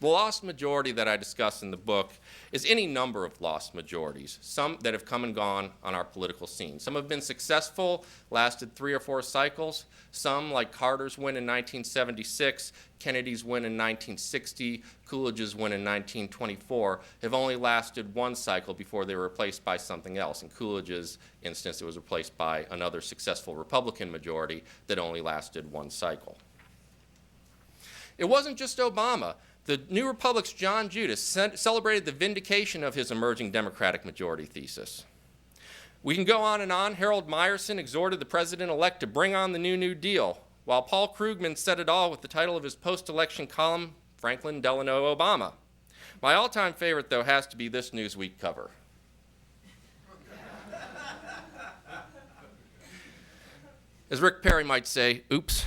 The lost majority that I discuss in the book is any number of lost majorities, some that have come and gone on our political scene. Some have been successful, lasted 3 or 4 cycles. Some, like Carter's win in 1976, Kennedy's win in 1960, Coolidge's win in 1924, have only lasted 1 cycle before they were replaced by something else. In Coolidge's instance, it was replaced by another successful Republican majority that only lasted 1 cycle. It wasn't just Obama. The New Republic's John Judas celebrated the vindication of his emerging Democratic majority thesis. We can go on and on. Harold Meyerson exhorted the president-elect to bring on the New Deal, while Paul Krugman said it all with the title of his post-election column, Franklin Delano Obama. My all-time favorite, though, has to be this Newsweek cover. As Rick Perry might say, oops.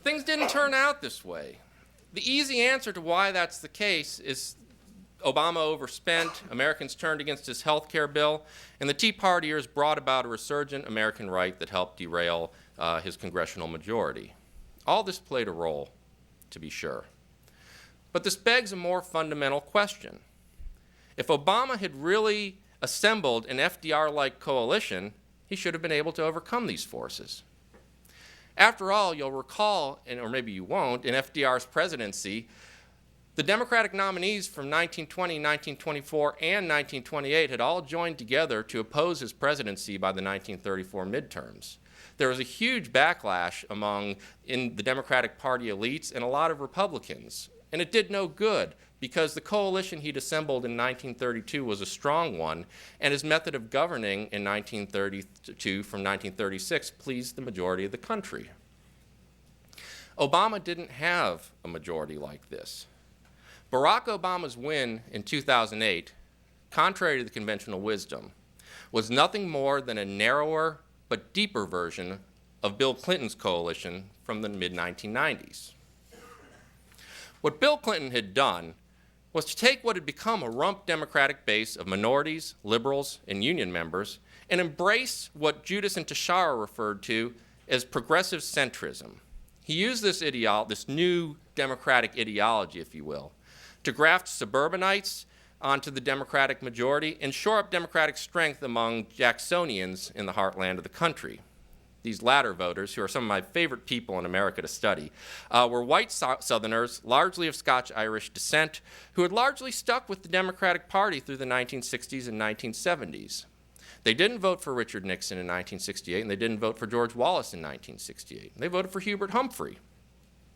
Things didn't turn out this way. The easy answer to why that's the case is Obama overspent, Americans turned against his health care bill, and the Tea Partiers brought about a resurgent American right that helped derail his congressional majority. All this played a role, to be sure. But this begs a more fundamental question. If Obama had really assembled an FDR-like coalition, he should have been able to overcome these forces. After all, you'll recall, or maybe you won't, in FDR's presidency, the Democratic nominees from 1920, 1924, and 1928 had all joined together to oppose his presidency by the 1934 midterms. There was a huge backlash in the Democratic Party elites and a lot of Republicans, and it did no good because the coalition he'd assembled in 1932 was a strong one, and his method of governing in 1932 from 1936 pleased the majority of the country. Obama didn't have a majority like this. Barack Obama's win in 2008, contrary to the conventional wisdom, was nothing more than a narrower but deeper version of Bill Clinton's coalition from the mid-1990s. What Bill Clinton had done was to take what had become a rump Democratic base of minorities, liberals, and union members and embrace what Judas and Teixeira referred to as progressive centrism. He used this new Democratic ideology, if you will, to graft suburbanites onto the Democratic majority and shore up Democratic strength among Jacksonians in the heartland of the country. These latter voters, who are some of my favorite people in America to study, were white Southerners, largely of Scotch-Irish descent, who had largely stuck with the Democratic Party through the 1960s and 1970s. They didn't vote for Richard Nixon in 1968, and they didn't vote for George Wallace in 1968. They voted for Hubert Humphrey.